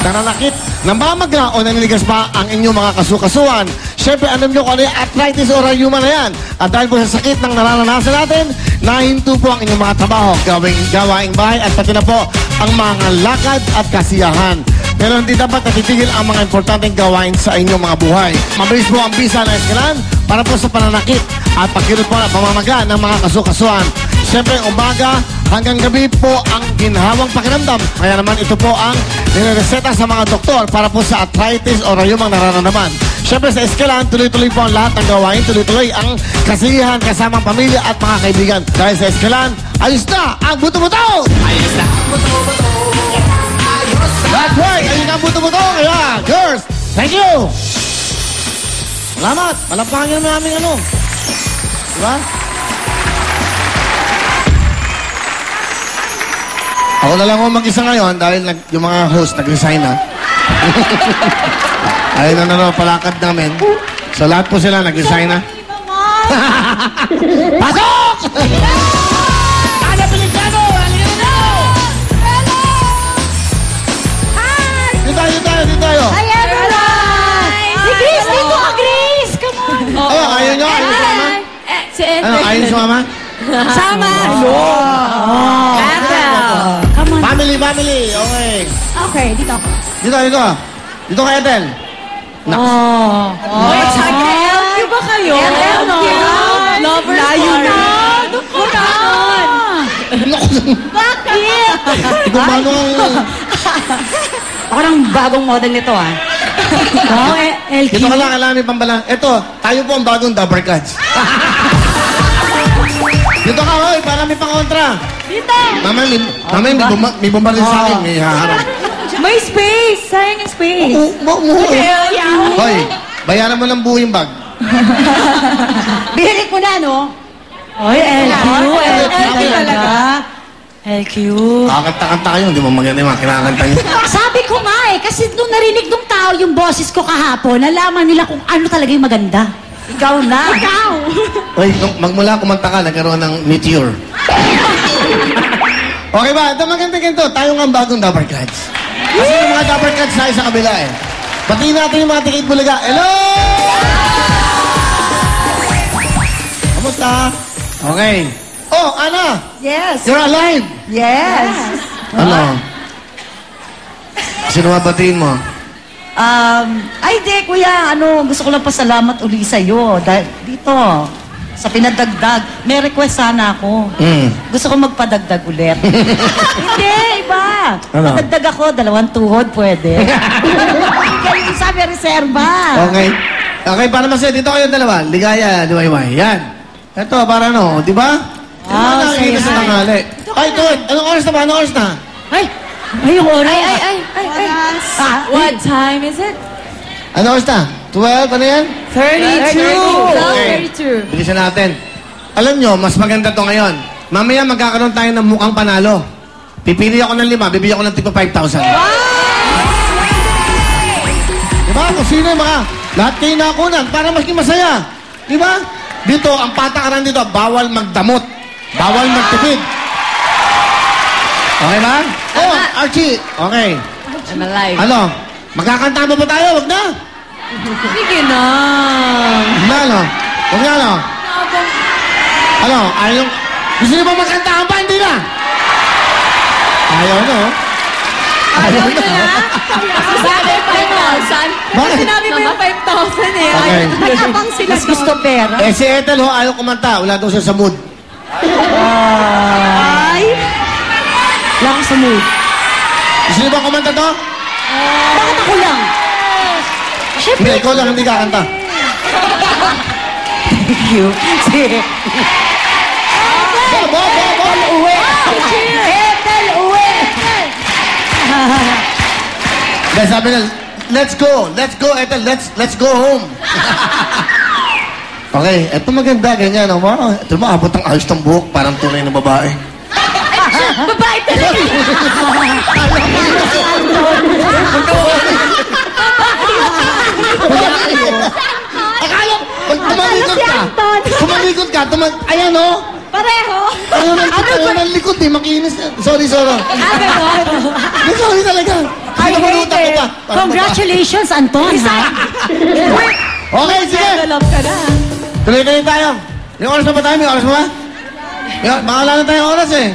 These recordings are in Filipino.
nananakit, namamaga o naninigas pa ang inyong mga kasukasuan. Siyempre, alam nyo kung ano yung arthritis o rayuma na yan. At dahil po sa sakit ng nararanasan natin, nahinto po ang inyong mga trabaho, gawaing bahay at pati na po ang mga lakad at kasiyahan. Pero hindi dapat natitigil ang mga importanteng gawain sa inyong mga buhay. Mabilis po ang bisa ng Esquilan para po sa pananakit at pagkirot po ng pamamaga ng mga kasukasuan. Siyempre, umaga hanggang gabi po ang ginhawang pakiramdam. Kaya naman ito po ang nireseta sa mga doktor para po sa arthritis o rayumang nararamdaman. Siyempre sa Esquilan, tuloy-tuloy po ang lahat ng gawain. Tuloy-tuloy ang kasiyahan kasamang pamilya at mga kaibigan. Dahil sa Esquilan, ayos na ang buto-buto! Ayos na ang buto-buto! That's right! Ayun ang buto-buto! Kaya, girls, thank you! Salamat! Malampahan nyo naman namin ano. Diba? Ako na lang ako mag-isa ngayon dahil yung mga host nag-resign na. Ayun na palakad namin. So lahat po sila nag-resign na. Pasok! Ana Pelicano! Dito tayo. Hi, everyone! Si Grace, dito ka, Grace! Come on! Oh, ayaw nyo? Ayaw sumama? Si Ethel. Ano, ayaw sumama? Sama! Come on. Family! Okay. Okay, dito ako. Dito ka, Ethel. Wait, LQ ba kayo? LQ? Lover layo na. Doon ko na. Bakit? Ikaw ba nung... Ako ng bagong model nito, ah. LQ. Dito ka lang, alam ni Pambala. Ito, tayo po ang bagong Dabber Cats. Dito ka, hoy, para may pangontra. Dito. Mamaya, may bombardin sa akin. May haharap. May space. Sayang yung space. Hoy, bayaran mo ng buhing bag. Bihilig mo na, no? Oy, LQ. LQ talaga. LQ. Kakanta-kanta kayo, hindi mo maganda yung mga kinakanta niyo. Sabi ko nga eh, kasi nung narinig ng tao yung boses ko kahapon, nalaman nila kung ano talaga yung maganda. Ikaw na. Ikaw. Hoy, magmula kumanta ka, nagkaroon ng meteor. Okay ba? Ito maganda ganito. Tayo nga ang bagong Dabber Cats. Kasi yung mga Dabber Cats na sa kabila eh. Patingin natin yung mga tikit bulaga. Hello! Kamusta? Okay. Oh, Ana! Yes. You're alive! Yes. Ano? Sino mabatiin mo? Ay di, kuya, gusto ko lang pasalamat uli sa'yo. Dahil dito, sa pinadagdag, may request sana ako. Gusto ko magpadagdag ulit. Hindi, iba. Ano? Padagdag ako, 2 tuhod, pwede. Kayo sabi, reserva. Okay. Okay, para masaya. Dito kayo dalawa. Ligaya, liwayway. Yan. Ito, para ano, di ba? Ah, nakikita sa tanghali. Ay, Tuwad, anong oras na ba? Anong oras na? Ay, yung oras. Ay. What time is it? Anong oras na? 12, ano yan? 32. Bilisan natin. Alam nyo, mas maganda to ngayon. Mamaya magkakaroon tayo ng mukhang panalo. Pipili ako ng 5, bibigyan ko ng tipo 5,000. Diba? Kung sino yung mga lahat kayo nakunan para mas masaya. Diba? Dito, ang patakaran dito, bawal magdamot. Bawal magtipid. Okay ba? Oh, Archie. Okay. I'm alive. Ano? Magkakanta ba tayo? Wag na. Sige na. Wag na, ano? Wag na, ano? Ano? Ayaw? Gusto niyo ba magkantahan pa? Hindi na. Ayaw, no? Ayaw na na. Sabi 5,000. Bakit? Sinabi mo yung 5,000 eh. Okay. Nag-abang sila. Mas gusto pera. Eh, si Ethel, ho, ayaw kumanta. Wala daw siya sa mood. Ay. Wala ko sa mood. Gusto niyo ba kumanta to? Bakit ako lang? Hindi, ikaw lang hindi kakanta. Thank you. Sige. Bo! Uwi. Ethel, uwi. Dahil sabi na, let's go, Ethel, let's go home. Okay, eto maganda, ganyan. Ito mo, abot ang ayos ng buhok, parang tunay na babae. Babae talaga. Akala, pag tumalikod ka, ayan o. Pareho. Ayaw ng likod eh, makinis. Sorry. Ganon. Sorry talaga. I hate Pinapulutan ko it. pa. Congratulations, Anton, ha? Okay, sige. Develop ka na. Tuloy-tuloy tayo. May oras na ba tayo? May oras mo ba? Baka wala na tayong oras eh.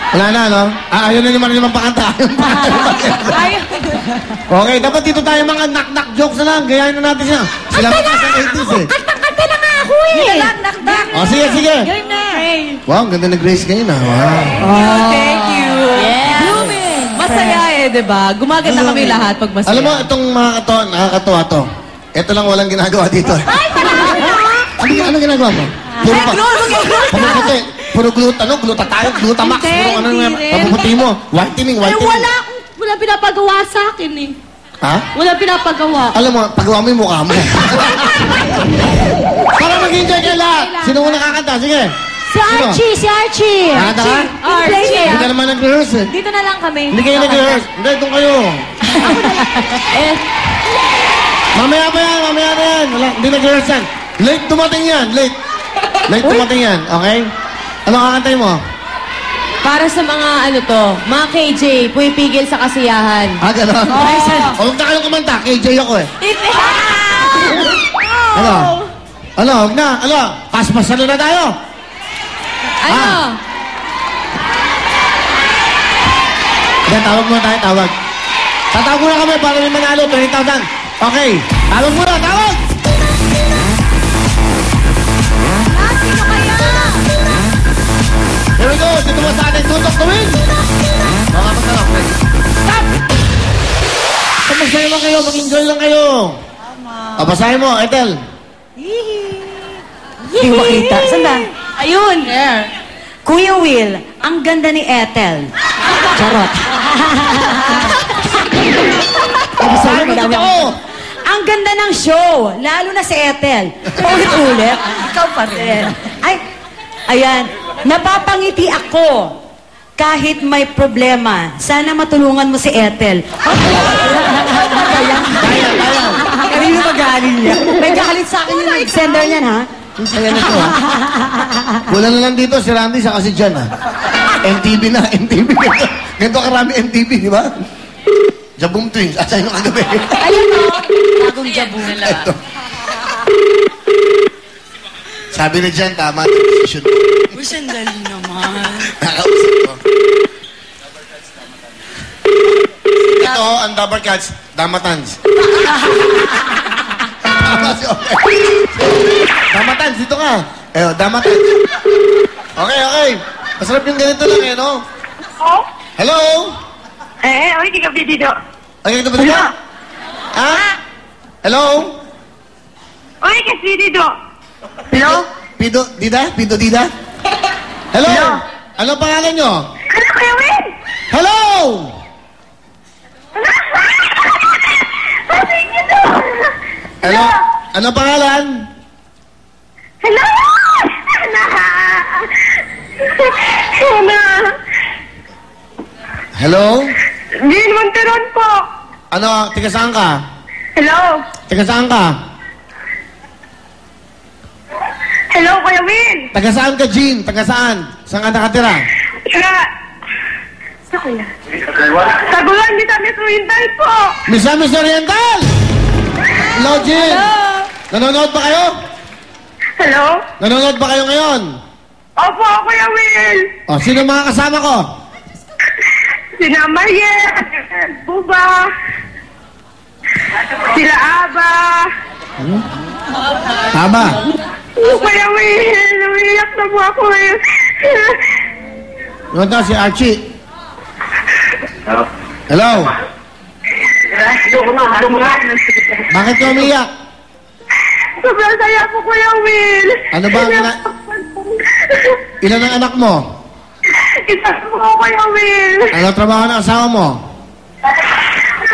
Wala na, no? Ayun na naman yung pakanta. Okay, dapat dito tayo mga knock-knock jokes na lang. Gayahin na natin siya. Sila pa sa 80s eh. Kanta na nga ako eh. Nakdak. O, sige, sige. Game na. Wow, ang ganda na Grace ngayon ah. Wow. Thank you. Yeah. Blooming. Masaya eh, di ba? Gumaganda kami lahat pag masaya. Alam mo, itong mga nakakatuwa to. Ito lang walang ginagawa dito. Ano ginagawa mo? Puro pa. Puro puti. Puro gluta tayo. Glutamax. Puro ano nga. Papuputi mo. Whitening. Wala pinapagawa sa akin eh. Ha? Wala pinapagawa. Alam mo, pagawa mo yung mukha mo. Para mag-enjoy kayo lahat. Sino mo nakakanta? Sige. Si Archie. Nakakanta ka? Archie. Hindi ka naman nag-rehearse eh. Dito na lang kami. Hindi kayo nag-rehearse. Hindi, doon kayo. Mamaya pa yan. Wala, hindi nag-rehearse yan. Late dumating yan. Late dumating yan. Okay? Ano kakantay mo? Para sa mga mga KJ, pumipigil sa kasiyahan. Gano'n? Huwag na kayong kumanta. KJ ako eh. Huwag na. Paspasan na tayo. Tawag muna tayo, tawag. Tatawag muna kami para may manalo, 20,000. Okay. Tawag muna, tawag! Sino kaya? Here we go. Dito mo sa atin. Tutok to win. Mga magtanong. Stop! Magsayo lang kayo. Mag-enjoy lang kayo. Basahin mo, Ethel. Hindi makita. Saan ba? Ayun. Kuya Will, ang ganda ni Ethel. Charot. Ang ganda ng show, lalo na si Ethel. Paulit-ulit. Ikaw pa rin. Ayan. Napapangiti ako kahit may problema. Sana matulungan mo si Ethel. Kanino magaling niya? May galit sa akin yung nag-sender niyan, ha? Saya na to, ha? Wala na lang dito si Randy sa kasi dyan, ha? MTV na. Ganito karami MTV, di ba? Jabum Twins. Asa yung kagabi? Ayun, o. Bagong jabong. Ito. Sabi na dyan, tama ang decision mo. Uy, sandali naman. Nakausap ko. Ito, ang Dabber Cats, Damatans. Tama si Okay. Damatans, dito ka. Damatans. Okay. Masarap yung ganito lang eh, no? Oh? Hello? Hindi ka dito. Ay, ito ba dito? Ha? Hello? Kasi dito. Hello? Pido Dida? Hello? Hello? Ano pangalan nyo? Ano kayo, Will? Hello? Sabi niyo to. Hello? Ano pangalan? Hello? Hello? Jean Monteron po. Ano, tiga saan ka? Hello? Tiga saan ka? Hello, Kuya Will. Taga saan ka, Jean? Taga saan? Saan ka nakatira? Sa kuya. Tagulan ni Tamis Oriental po. Misamis Oriental! Hello, Jean! Nanonood ba kayo? Hello? Nanonood ba kayo ngayon? Opo, Kuya Will. O, sino mga kasama ko? Sina Mariel, Buba, sila Aba. Tama. Kuya Will, umiyak na po ako ngayon. Yun daw si Archie. Hello? Bakit ka umiyak? Sobrang saya po, Kuya Will. Ano ba ang ilan ang anak mo? Isa po, Kuya Will. Ano trabaho ng asawa mo?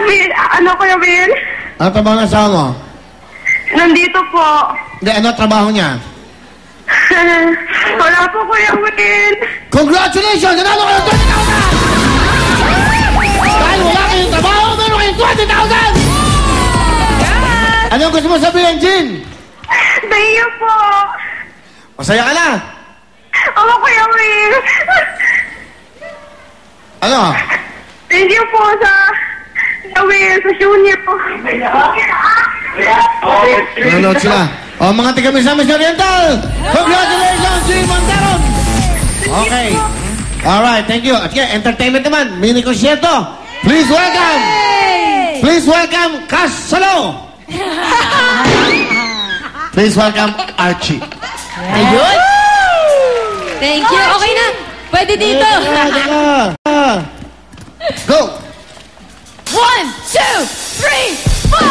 Will, Kuya Will? Ano trabaho ng asawa mo? Nandito po. Hindi, ano trabaho niya? Wala po, Kuya Will. Congratulations! Nanalo kayo 20,000! Dahil wala kayong trabaho, meron kayong 20,000! Anong gusto mo sabihin, Jean? Thank you po. Masaya ka na? Kuya Will. Ano? Thank you po sa Will, sa Junior po. Nanonood sila. O, mga taga Misamis Oriental! Congratulations, Jim Montaron! Okay. Alright, thank you. At yeah, entertainment naman, mini concierto. Please welcome! Please welcome, Cash Salo! Please welcome, Archie. Ayun! Thank you. Okay na. Pwede dito. Go! 1, 2, 3, 4!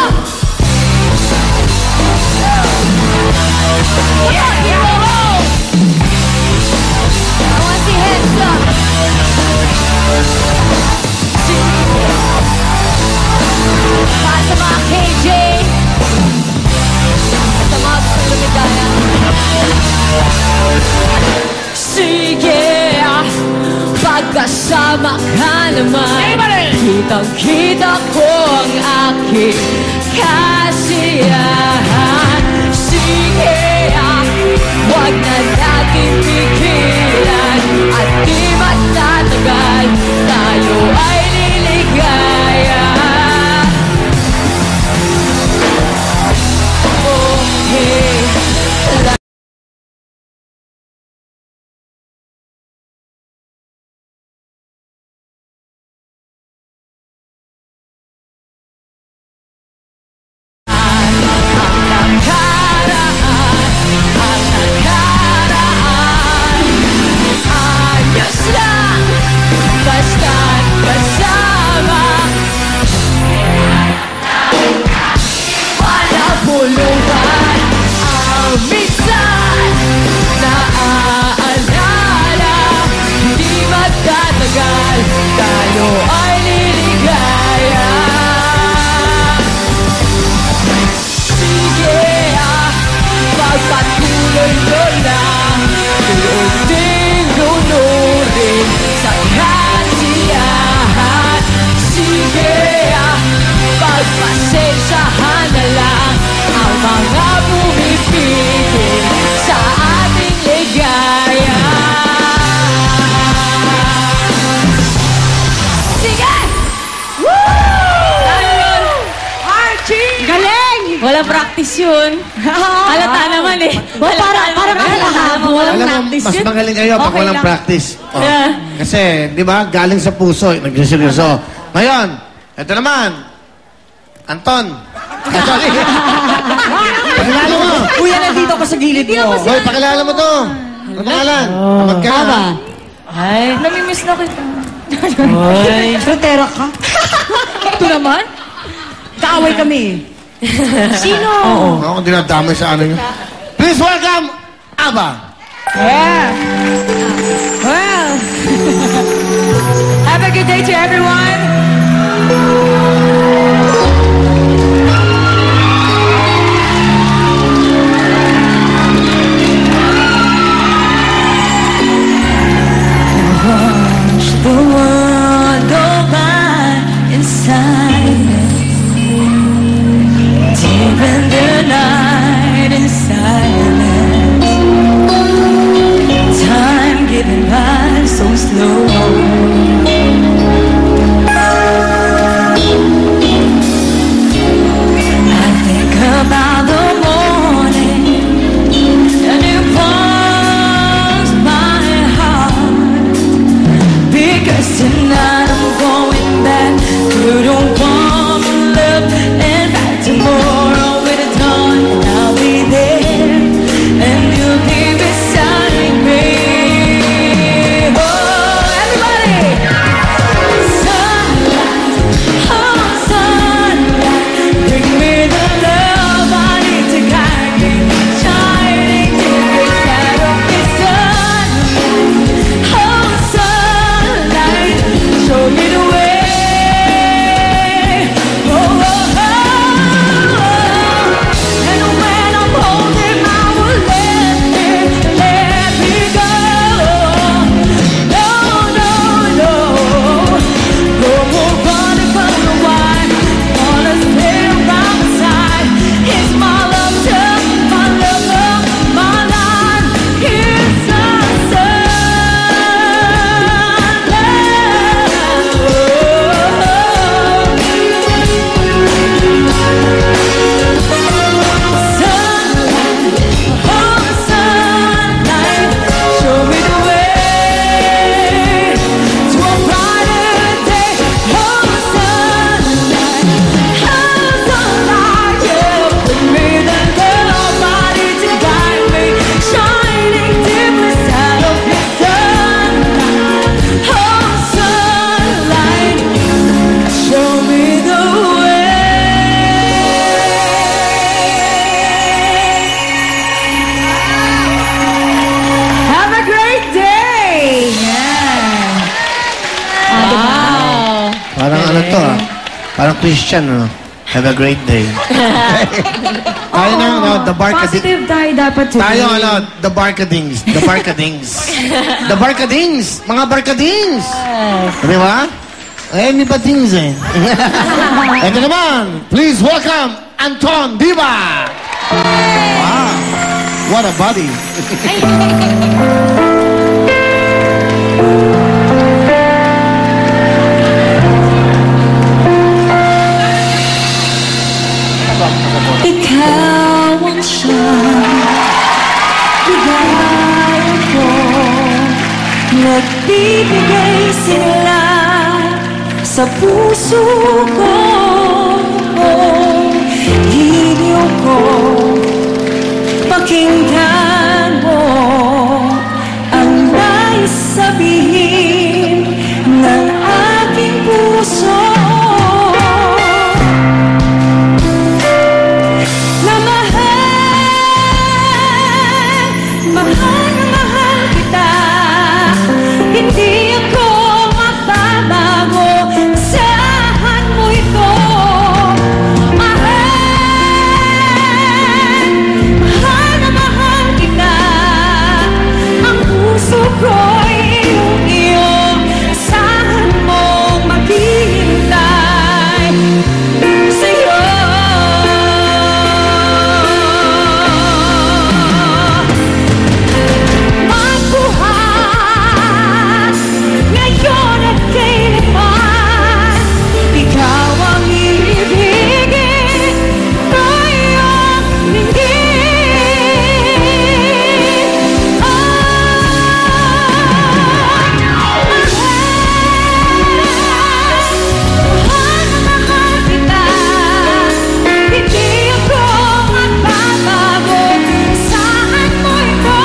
I want to see hands up. Para sa mga KJ. At sa mga gusto lumigaya. Sige, pagkasama ka naman, kitang-kita ko ang aking kasiyahan. Sige, huwag na natin pigilan at di matatagal, tayo ay liligaya. Okay. Tayo ay liligaya. Sige, pagpatuloy mo lang, tuloy-ting lunurin sa kasiyahan. Sige, pagpasensyahan na lang ang mga pumipigil sa ating ligaya. Walang practice yun. Halata naman eh. Parang kahapon. Alam mo, mas magaling kayo pag Okay walang lang. practice. Oh. Yeah. Kasi, di ba, galing sa puso, nagsiseryoso. Ngayon, ito naman, Anton. Sorry. Pakilala mo. Kuya, nandito ka sa gilid mo. Hoy, pakilala mo to. Ano pangalan? Kapag ka na. Ay, Namimiss na kita. ay. Frontera ka? Ito naman? Kaaway kami. Sino? Oo. Ako dinadamay sa ano nyo. Please welcome, Aba. Yeah. Well, have a good day to everyone. Watch the world go by in silence. Deep in the night in silence. Time getting by so slow. Christian, ano? Have a great day. Tayo na, ano, the Barkadings. Positive tayo dapat today. Tayo, ano, the Barkadings. The Barkadings. The Barkadings. Mga Barkadings. Di ba? Eh, may badings eh. Ito naman, please welcome Anton Diva. Wow. What a body. Ikaw ang siyang ligawan ko, nagbibigay sila sa puso ko. Hiniyo ko, pakinggan mo ang nais sabihin ng aking puso. Mahal na mahal kita, hindi ako magbabago, asahan mo ito. Mahal na mahal kita, ang puso ko'y iyong-iyo, asahan mong maghihintay sa'yo. Magbuhat ngayon at kailanman, ikaw ang ibigin ko iyong lingin. Mahal na mahal kita, hindi ako magbabago, asahan mo ito.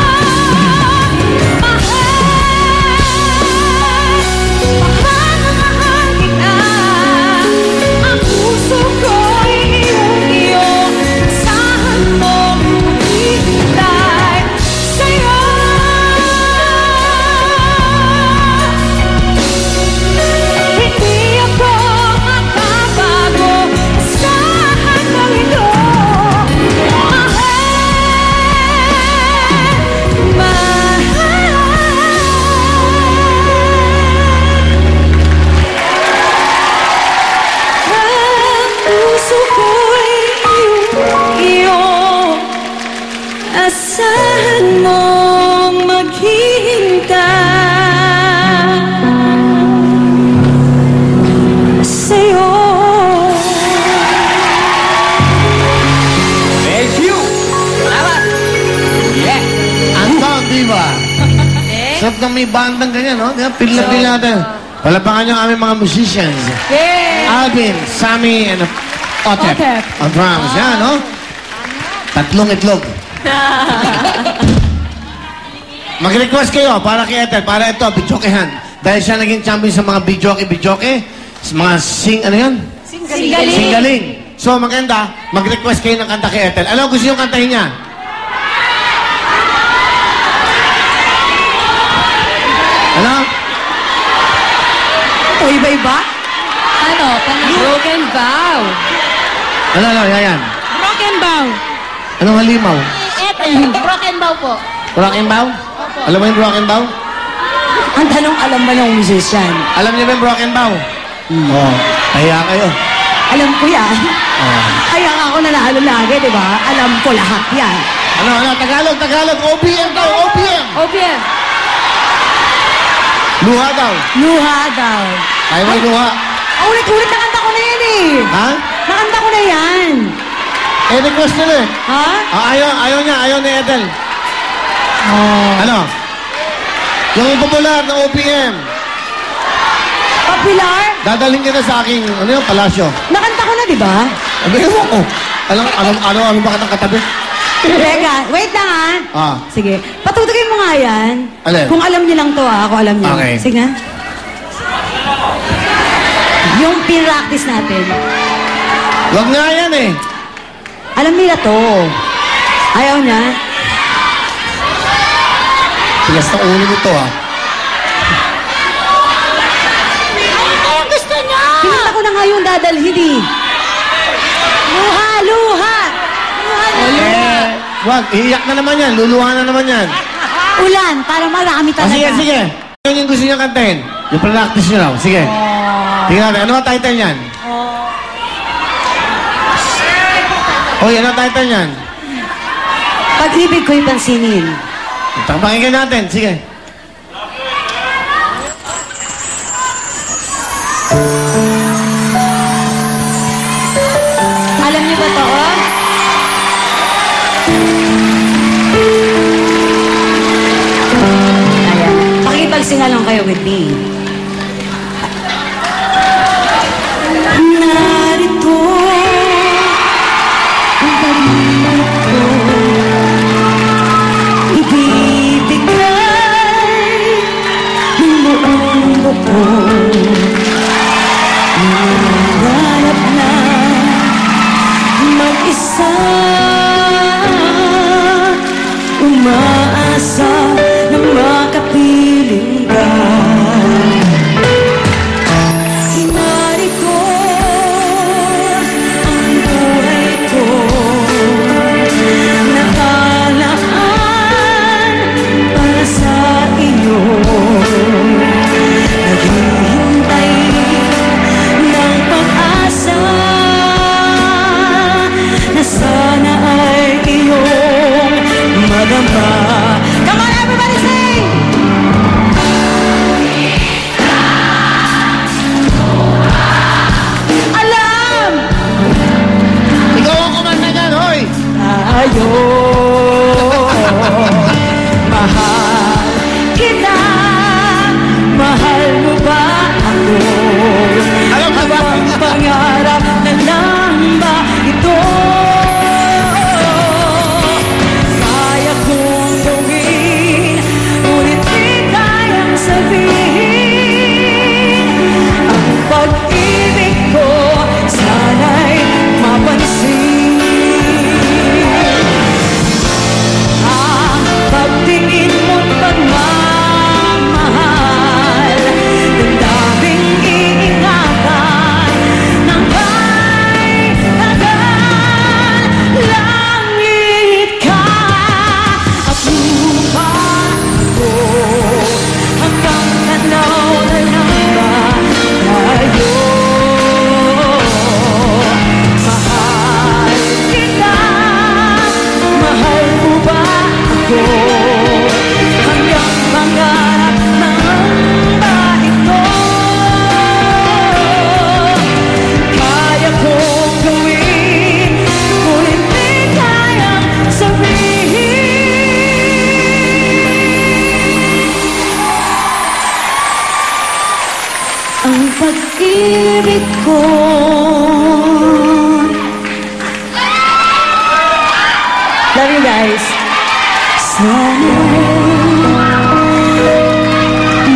Mahal na mahal kita, ang puso ko'y iyong-iyo, asahan mo maghihintay sa'yo. Hindi ako magbabago, asahan mo ito. Ang puso ko'y iyong-iyo, asahan mong maghihintay sa'yo. Thank you! Salamat! Yeah! Anton Diva. Sarap na may bandang ganyan, no? Pil na pil natin. Palapakan niyo ang aming mga musicians. Yay! Alvin, Sammy, and Otep. Otep. On drums, yan, no? Tatlong itlog. Mag-request kayo para kay Ethel, para ito, bidyokehan. Dahil siya naging champion sa mga bidyoke, sa mga ano yan? Singaling. So, maganda, mag-request kayo ng kanta kay Ethel. Ano gusto yung kantahin niya? Ano? O iba-iba? Ano? Broken vow. Ano, yan. Broken bow. Anong halimaw? Broken vow po. Rock and bow? Alam mo yung rock and bow? Ang tanong, alam ba ng musician? Alam niyo ba yung rock and bow? Oo. Kaya kayo. Alam ko yan. Kaya nga ako nanalo lagi, di ba? Alam ko lahat yan. Ano, Tagalog, OPM daw, OPM! OPM. Luha daw. Luha daw. Kaya mo yung luha. Ulit-ulit nakanta ko na yan eh. Ha? Nakanta ko na yan. Eh, request nila eh. Ha? Ayaw ni Ethel. Ano? Yung popular na OPM. Popular? Dadaling ka na sa aking, ano yung palasyo? Nakanta ko na, di ba? Sabi mo ko. Ano ba katang katabi? Teka, wait lang Ah. Sige, patutugin mo nga yan. Alin? Kung alam niyo lang to ako alam niyo. Okay. Sige nga. Yung pinractice natin. Wag nga yan eh. Alam nila to. Ayaw niya. Tigas na ulo nito ah. Ano gusto niya? Pinunta ko na nga yung dadalhin eh. Luha, luha! Luha, luha! Wag, iiyak na naman yan. Luluha na naman yan. Ulan, para marami talaga. Sige, sige. Ano yung gusto niyo kantahin? Yung practice niyo raw. Sige. Tingnan natin. Ano ang title niyan? Hoy, ano ang title niyan? Pag-ibig ko'y pansinin. Pakinggan natin. Sige. Alam niyo ba to, oh? Ayan. Pakipagsinga lang kayo with me. Narito ang pag-ibig ko. Ibibigay ng buong buo. Nangarap na mag-isa, umaasa na makapiling ka. Narito ang buhay ko, nakalaan para sa iyo. Naghihintay ng pag-asa na sana ay iyong madama. Come on, everybody sing! Alam! Ikaw ang kumanta niyan, hoy! Tayo mahal kita, mahal mo ba ako? Alam mo ba? Ang pangarap na lang ba ito? Kaya kong gawin, ngunit di kayang sabihin. Ang pag-ibig ko sana'y mapansin. Ang pagtingin mo't pagmamahal, damdaming iingatan ng may tagal. Langit ka at lupa ako, hanggang tanaw na lang ba tayo? Mahal kita, mahal mo ba ako? Hanggang pangarap ng ba ito? Kaya kong gawin, ngunit di kayang sabihin. Ang pag-ibig ko. Love you guys. Sana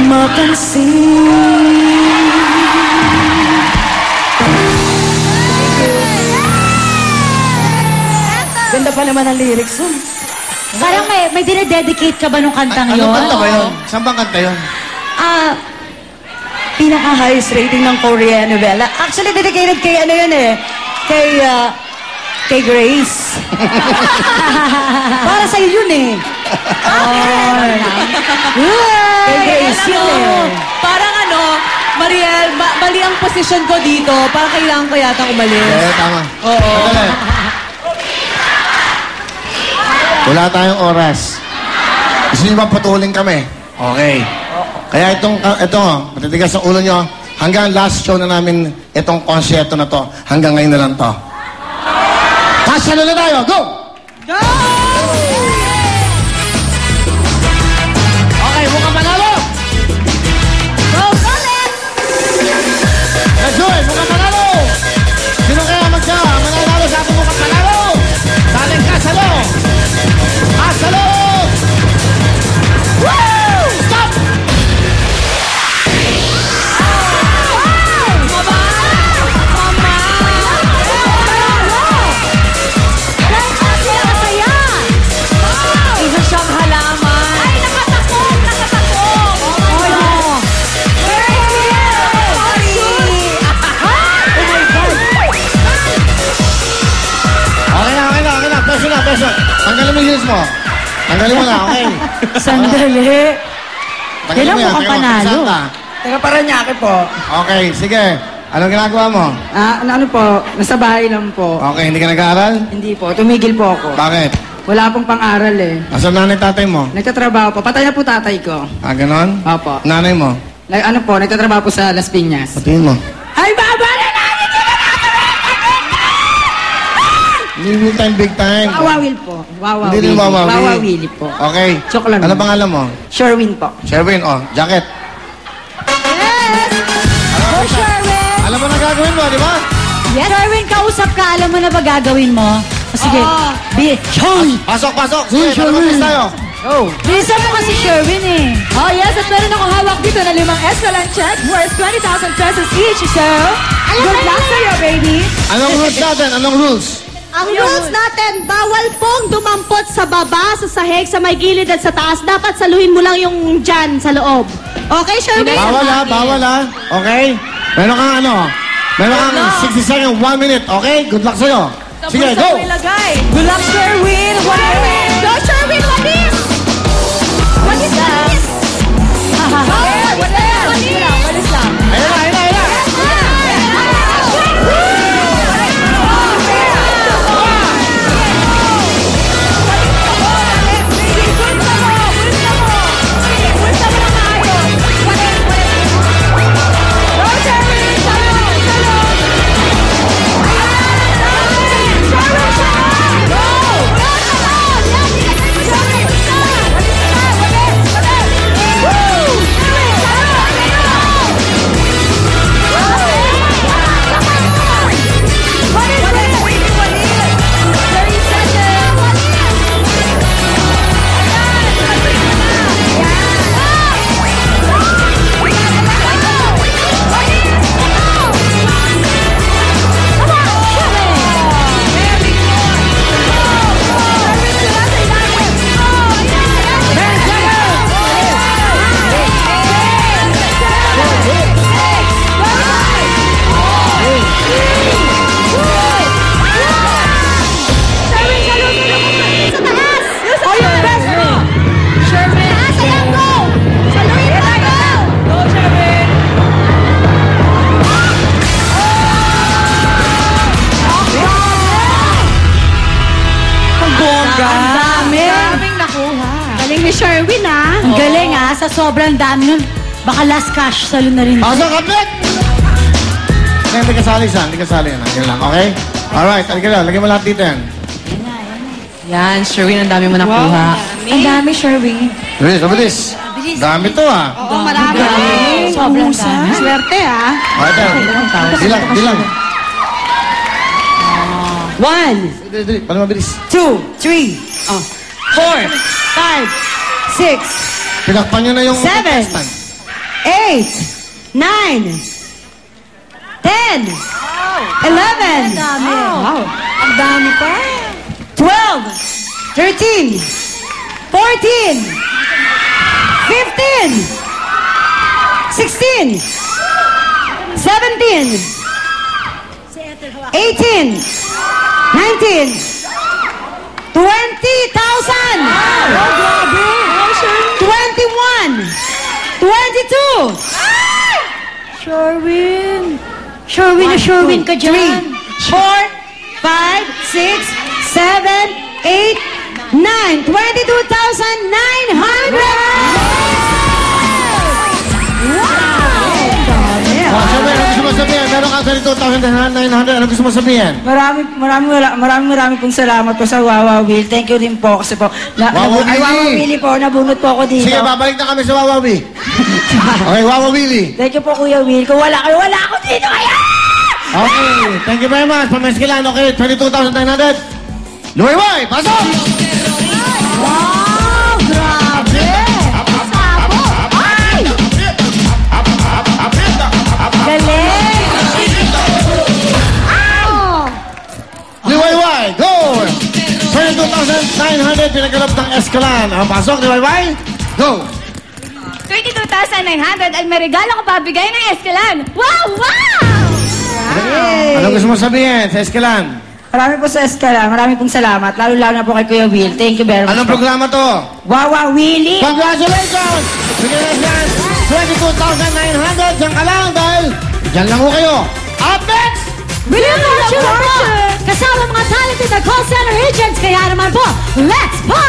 mapansin. Ganda pa naman ang lyrics mo. Parang may dinededicate ka ba nung kantang Anong yun? kanta ba yun? Saan bang kanta yun? Pinaka-highest rating ng Korean novela. Actually, dedicated kay ano yun eh. Kay Grace. Para sa'yo yun eh. Kay Grace yun eh. Parang ano, Mariel, mali ang posisyon ko dito. Parang kailangan ko yata umalis. Tama. Oo. Sandali. Wala tayong oras. Gusto niyo ba putulin kami? Okay. Kaya ito, matitigas ang ulo nyo. Hanggang last show na namin itong konsyerto na to. Hanggang ngayon na lang to. Kasya na tayo. Go! Go! Okay, mukhang manalo! Go, Colin! Let's do it! Mukhang manalo! Sino kaya mananalo sa ating mukhang manalo? Sa ating kasalo! Kasalo! Woo! Stop! Mama! Tanggalin mo yung heels mo. Tanggalin mo na, okay? Sandali. Tanggalin Yan mo ang mukhang Tingnan mo, panalo. saan ka? Taga Paranaque po. Okay, sige. Anong ginagawa mo? Ano po, nasa bahay lang po. Okay, hindi ka nag-aaral? Hindi po, tumigil po ako. Bakit? Wala pong pang-aral eh. Asan nanay tatay mo? Nagtatrabaho po. Patay na po tatay ko. Ah, ganon? Opo. Nanay mo? Nagtatrabaho po sa Las Piñas. Patingin mo. Ay, baba na namin! Little time, big time. Wawawil po. Hindi rin wawawili. Wawawili po. Okay. Joke lang. Ano pangalan mo? Sherwin po. Sherwin, oh, jacket. Go, Sherwin! Alam mo na gagawin mo, di ba? Yes. Sherwin, kausap ka. Alam mo na ba gagawin mo? O, sige. Sherwin! Pasok, pasok. Sige, para mag-miss tayo. Oh. Bilisan mo kasi Sherwin eh. Oh, yes. At meron ako hawak dito na 5 Escalante check worth 20,000 pesos each. So, good luck sa'yo, baby. Anong rules natin? Anong rules? Ang rules natin, bawal pong dumampot sa baba, sa sahig, sa may gilid at sa taas. Dapat saluhin mo lang yung dyan sa loob. Okay, Sherwin? Bawal ha, bawal ha. Okay? Meron kang ano? Meron kang 60 seconds, 1 minute. Okay? Good luck sa'yo. Sige, go! Good luck, Sherwin. Go, Sherwin! Walis! Walis, walis! Walis lang. Ayun na, ayun na, ayun na. Galing ni Sherwin, ah. Ang galing ah. Sa sobrang dami nun, baka last cash salo na rin. Pasok, kapit! Hindi kasali siya, hindi kasali yan. Yan lang, okay? Alright, halika lang. Lagyan mo lahat dito yan. Yan, Sherwin, ang dami mo nakuha. Ang dami, Sherwin. Bilis, mabilis. Dami to ah. Oo, marami. Sobrang dami. Swerte, ah. Okay, dilang, dilang. 1, Dili, dili, para mabilis. 2, 3, 4, 5, 6, Pinakpan nyo na yung 7, contestant. 8, 9, 10, 11, Ang dami pa. 12, 13, 14, 15, 16, 17, 18, 19, 20,000! 21! 22! Sherwin. Sherwin na Sherwin ka 3, dyan. 4, 5, 6, 7, 8, 9. 22,900! Oh, sabi, ano gusto mo sabihin? Meron ka 32,900. Ano gusto mo sabihin? Maraming pong salamat po sa Wawa Will. Thank you din po kasi po. Wawa Willy. Wawa Willy po, nabunot po ako dito. Sige, babalik na kami sa Wawa Willy. Okay, Wawa Willy. Thank you po Kuya Will. Kung wala kayo, wala ako dito kaya! Okay, thank you very much. Pamaskilan, okay, 22,900. Luwayway, pasok! Wow, grabe. Sabo. Ay! Galing. Luwayway, go! 22,900 pinagalap ng Escalan. Ang pasok, Luwayway, go! 22,900 ay may regalo ko pabigay ng Escalan. Wow! Wow! Ano gusto mo sabihin sa Escalan? Marami po sa Escala. Marami pong salamat. Lalo-lalo na po kay Kuya Will. Thank you very much. Anong po. programa to? Wawa Willie! Congratulations! Bigyan na yan, 22,900. Diyan ka lang dahil diyan lang ho kayo. Up next! William Fortune! Kasama mga talented na call center agents. Kaya naman po, let's party!